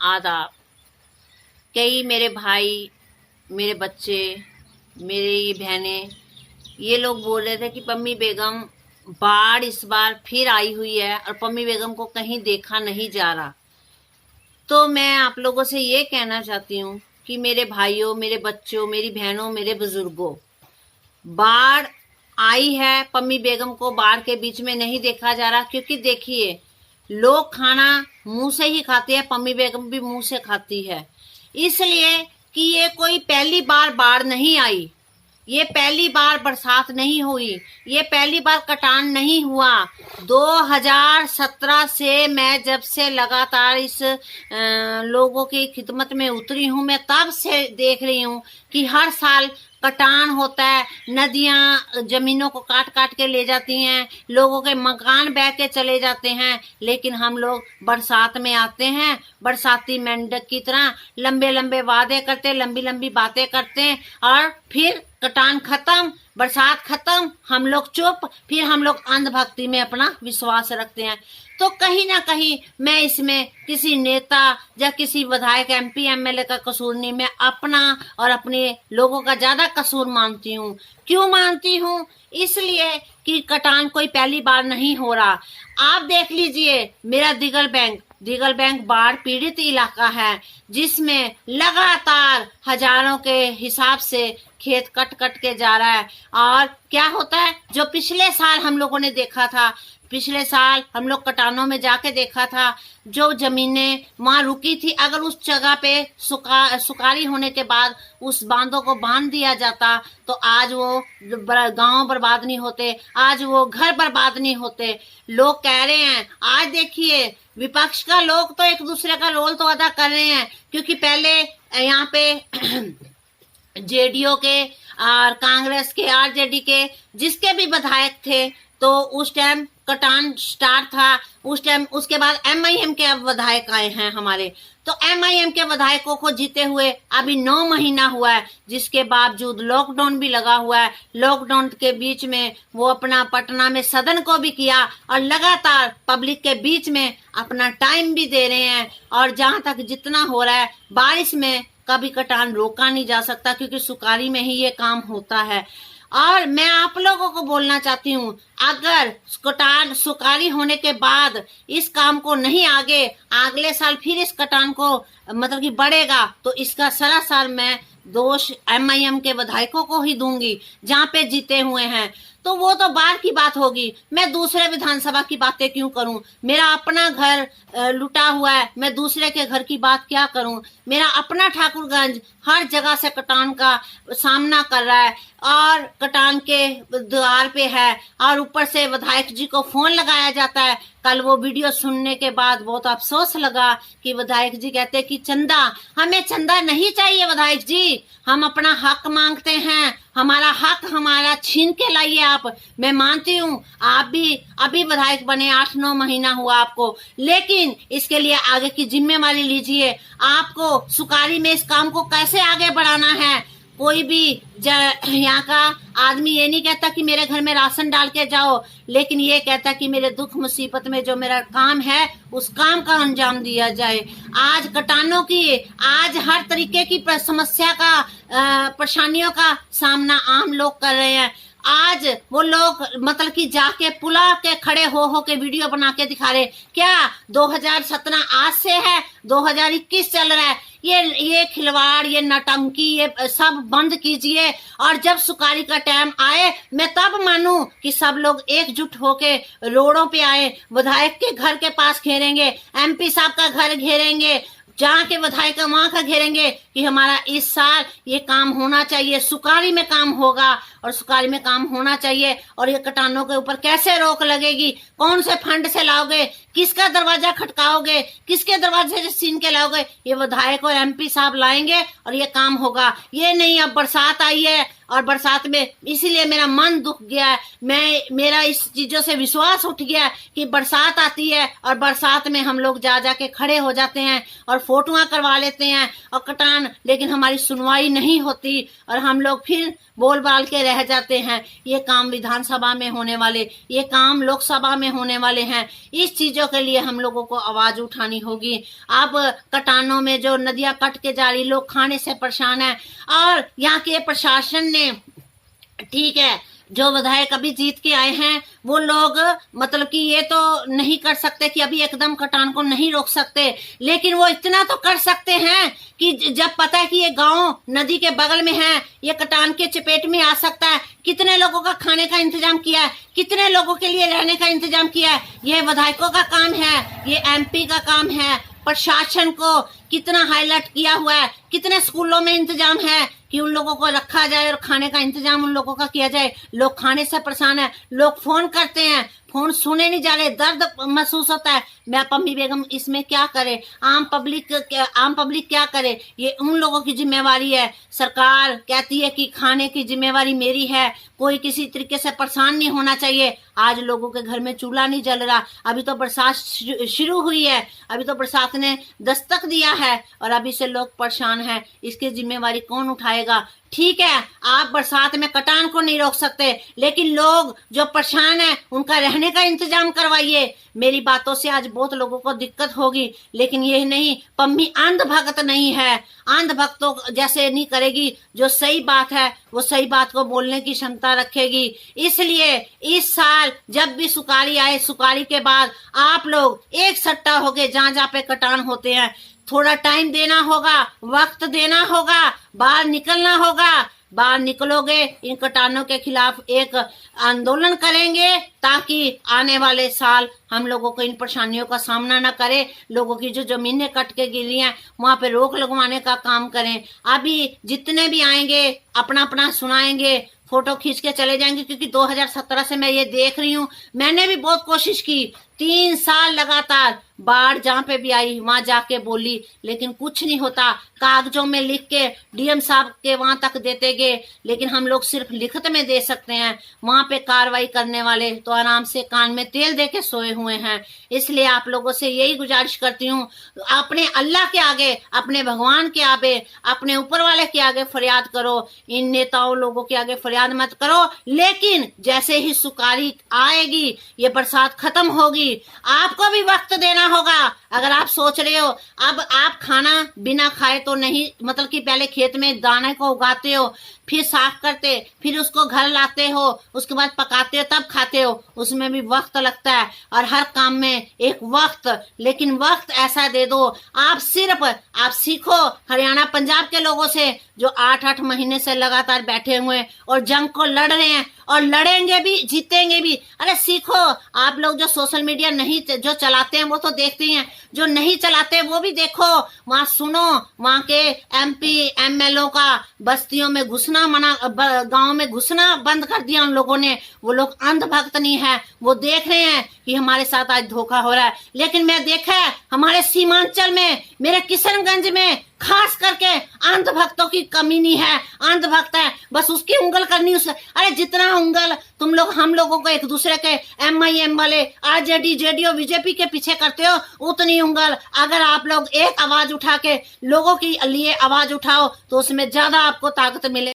आदाब। कई मेरे भाई, मेरे बच्चे, मेरे ये बहनें, ये लोग बोल रहे थे कि पम्मी बेगम बाढ़ इस बार फिर आई हुई है और पम्मी बेगम को कहीं देखा नहीं जा रहा। तो मैं आप लोगों से ये कहना चाहती हूँ कि मेरे भाइयों, मेरे बच्चों, मेरी बहनों, मेरे बुजुर्गों, बाढ़ आई है, पम्मी बेगम को बाढ़ के बीच में नहीं देखा जा रहा। क्योंकि देखिए, लोग खाना मुंह से ही खाते हैं, पम्मी बेगम भी मुंह से खाती है। इसलिए कि ये कोई पहली बार बाढ़ नहीं आई, ये पहली बार बरसात नहीं हुई, ये पहली बार कटान नहीं हुआ। 2017 से मैं जब से लगातार इस लोगों की खिदमत में उतरी हूँ, मैं तब से देख रही हूँ कि हर साल कटान होता है, नदियां जमीनों को काट काट के ले जाती हैं, लोगों के मकान बह के चले जाते हैं। लेकिन हम लोग बरसात में आते हैं, बरसाती मेंढक की तरह लंबे लंबे वादे करते, लंबी लंबी बातें करते हैं, और फिर कटान खत्म, बरसात खत्म, हम लोग चुप, फिर हम लोग अंधभक्ति में अपना विश्वास रखते हैं। तो कहीं ना कहीं मैं इसमें किसी नेता या किसी विधायक, MP, MLA का कसूर नहीं, मैं अपना और अपने लोगों का ज्यादा कसूर मानती हूँ। क्यों मानती हूँ? इसलिए कि कटान कोई पहली बार नहीं हो रहा। आप देख लीजिए, मेरा दिगल बैंक बाढ़ पीड़ित इलाका है, जिसमें लगातार हजारों के हिसाब से खेत कट कट के जा रहा है। और क्या होता है, जो पिछले साल हम लोगों ने देखा था, पिछले साल हम लोग कटानों में जाके देखा था, जो जमीनें वहां रुकी थी, अगर उस जगह पे सुखारी होने के बाद उस बांधों को बांध दिया जाता तो आज वो गांव बर्बाद नहीं होते, आज वो घर बर्बाद नहीं होते। लोग कह रहे हैं, आज देखिए विपक्ष का लोग तो एक दूसरे का रोल तो अदा कर रहे हैं, क्योंकि पहले यहाँ पे JDO के और कांग्रेस के, RJD के, जिसके भी विधायक थे, तो उस टाइम कटान स्टार्ट था। उस टाइम उसके बाद MIM के विधायक आए हैं हमारे, तो MIM के विधायकों को जीते हुए अभी 9 महीना हुआ है, जिसके बावजूद लॉकडाउन भी लगा हुआ है। लॉकडाउन के बीच में वो अपना पटना में सदन को भी किया और लगातार पब्लिक के बीच में अपना टाइम भी दे रहे हैं। और जहां तक जितना हो रहा है, बारिश में कभी कटान रोका नहीं जा सकता, क्योंकि सुखारी में ही ये काम होता है। और मैं आप लोगों को बोलना चाहती हूँ, अगर कटान सुखारी होने के बाद इस काम को नहीं अगले साल फिर इस कटान को मतलब कि बढ़ेगा, तो इसका सरासर मैं दोष MIM के विधायकों को ही दूंगी, जहाँ पे जीते हुए हैं। तो वो तो बाहर की बात होगी, मैं दूसरे विधानसभा की बातें क्यों करूं? मेरा अपना घर लुटा हुआ है, मैं दूसरे के घर की बात क्या करूं? मेरा अपना ठाकुरगंज हर जगह से कटान का सामना कर रहा है और कटान के द्वार पे है, और ऊपर से विधायक जी को फोन लगाया जाता है। कल वो वीडियो सुनने के बाद बहुत अफसोस लगा कि विधायक जी कहते कि चंदा, हमें चंदा नहीं चाहिए विधायक जी, हम अपना हक मांगते हैं, हमारा हक हमारा छीन के लाइए आप। मैं मानती हूँ आप भी अभी विधायक बने 8-9 महीना हुआ आपको, लेकिन इसके लिए आगे की जिम्मेवारी लीजिए। आपको सुखारी में इस काम को कैसे आगे बढ़ाना है। कोई भी यहाँ का आदमी ये नहीं कहता कि मेरे घर में राशन डाल के जाओ, लेकिन ये कहता कि मेरे दुख मुसीबत में जो मेरा काम है उस काम का अंजाम दिया जाए। आज कटानों की, आज हर तरीके की समस्या का, परेशानियों का सामना आम लोग कर रहे हैं। आज वो लोग मतलब कि जाके पुला के खड़े हो के वीडियो बना के दिखा रहे, क्या 2017 आज से है, 2021 चल रहा है। ये खिलवाड़, ये नटंकी, ये सब बंद कीजिए। और जब सुखारी का टाइम आए, मैं तब मानूं कि सब लोग एकजुट होके रोडों पे आए, विधायक के घर के पास घेरेंगे, MP साहब का घर घेरेंगे, जहाँ के विधायक वहां का घेरेंगे कि हमारा इस साल ये काम होना चाहिए, सुखारी में काम होगा और सुखारी में काम होना चाहिए। और ये कटानों के ऊपर कैसे रोक लगेगी, कौन से फंड से लाओगे, किसका दरवाजा खटकाओगे, किसके दरवाजे से छीन के लाओगे, ये विधायक और MP साहब लाएंगे और ये काम होगा। ये नहीं अब बरसात आई है और बरसात में, इसीलिए मेरा मन दुख गया है। मेरा इस चीजों से विश्वास उठ गया कि बरसात आती है और बरसात में हम लोग जा जाके खड़े हो जाते हैं और फोटोआं करवा लेते हैं और कटान, लेकिन हमारी सुनवाई नहीं होती और हम लोग फिर बोल बाल के रह जाते हैं। ये काम विधानसभा में होने वाले, ये काम लोकसभा में होने वाले हैं। इस चीजों के लिए हम लोगों को आवाज उठानी होगी। अब कटानों में जो नदियां कट के जा रही, लोग खाने से परेशान है और यहाँ के प्रशासन ने, ठीक है, जो विधायक अभी जीत के आए हैं वो लोग मतलब कि ये तो नहीं कर सकते कि अभी एकदम कटान को नहीं रोक सकते, लेकिन वो इतना तो कर सकते हैं कि जब पता है कि ये गांव नदी के बगल में है, ये कटान के चपेट में आ सकता है, कितने लोगों का खाने का इंतजाम किया है, कितने लोगों के लिए रहने का इंतजाम किया है। ये विधायकों का काम है, ये MP का काम है। प्रशासन को कितना हाईलाइट किया हुआ है, कितने स्कूलों में इंतजाम है कि उन लोगों को रखा जाए और खाने का इंतजाम उन लोगों का किया जाए। लोग खाने से परेशान है, लोग फोन करते हैं, फोन सुने नहीं जा रहे, दर्द महसूस होता है। मैं पम्मी बेगम इसमें क्या करे, आम पब्लिक क्या करे, ये उन लोगों की जिम्मेवारी है। सरकार कहती है कि खाने की जिम्मेवारी मेरी है, कोई किसी तरीके से परेशान नहीं होना चाहिए। आज लोगों के घर में चूल्हा नहीं जल रहा, अभी तो बरसात शुरू हुई है, अभी तो बरसात ने दस्तक दिया है और अभी से लोग परेशान हैं। इसकी जिम्मेवारी कौन उठाएगा? ठीक है, आप बरसात में कटान को नहीं रोक सकते, लेकिन लोग जो परेशान हैं उनका रहने का इंतजाम करवाइए। मेरी बातों से आज बहुत लोगों को दिक्कत होगी, लेकिन ये नहीं, पम्मी अंधभक्त नहीं है। अंधभक्तों जैसे नहीं करेगी, जो सही बात है वो सही बात को बोलने की क्षमता रखेगी। इसलिए इस साल जब भी सुखाड़ी आए, सुखाड़ी के बाद आप लोग एक सट्टा होके जहाँ जहाँ पे कटान होते हैं, थोड़ा टाइम देना होगा, वक्त देना होगा, बाहर निकलना होगा। बाहर निकलोगे, इन कटानों के खिलाफ एक आंदोलन करेंगे ताकि आने वाले साल हम लोगों को इन परेशानियों का सामना न करे। लोगों की जो जमीनें कट के गिरी हैं वहां पे रोक लगवाने का काम करें। अभी जितने भी आएंगे अपना अपना सुनाएंगे, फोटो खींच के चले जाएंगे, क्योंकि 2017 से मैं ये देख रही हूँ। मैंने भी बहुत कोशिश की, 3 साल लगातार बाढ़ जहाँ पे भी आई वहां जाके बोली, लेकिन कुछ नहीं होता। कागजों में लिख के DM साहब के वहां तक देते गए, लेकिन हम लोग सिर्फ लिखत में दे सकते हैं। वहां पे कार्रवाई करने वाले तो आराम से कान में तेल दे के सोए हुए हैं। इसलिए आप लोगों से यही गुजारिश करती हूँ, अपने अल्लाह के आगे, अपने भगवान के आगे, अपने ऊपर वाले के आगे फरियाद करो। इन नेताओं लोगों के आगे फरियाद मत करो। लेकिन जैसे ही सुखाड़ी आएगी, ये बरसात खत्म होगी, आपको भी वक्त देना होगा। अगर आप सोच रहे हो अब आप खाना बिना खाए तो नहीं, मतलब कि पहले खेत में दाने को उगाते हो, फिर साफ करते, फिर उसको घर लाते हो, उसके बाद पकाते हो, तब खाते हो, उसमें भी वक्त लगता है। और हर काम में एक वक्त, लेकिन वक्त ऐसा दे दो। आप सीखो हरियाणा पंजाब के लोगों से, जो 8-8 महीने से लगातार बैठे हुए हैं और जंग को लड़ रहे हैं और लड़ेंगे भी, जीतेंगे भी। अरे सीखो। आप लोग जो सोशल मीडिया नहीं जो चलाते हैं वो तो देखते हैं, जो नहीं चलाते वो भी देखो, वहाँ सुनो। वहाँ के MP MLO का बस्तियों में घुसना मना, गांव में घुसना बंद कर दिया उन लोगों ने। वो लोग अंधभक्त नहीं है, वो देख रहे हैं कि हमारे साथ आज धोखा हो रहा है। लेकिन मैं देखा है हमारे सीमांचल में, मेरे किशनगंज में खास करके अंधभक्तों की कमी नहीं है। अंधभक्त है, बस उसकी उंगल करनी उस। अरे जितना उंगल तुम लोग हम लोगों को एक दूसरे के MIM वाले RJD JDO BJP के पीछे करते हो, उतनी उंगल अगर आप लोग एक आवाज उठा के लोगों के लिए आवाज उठाओ तो उसमें ज्यादा आपको ताकत मिले।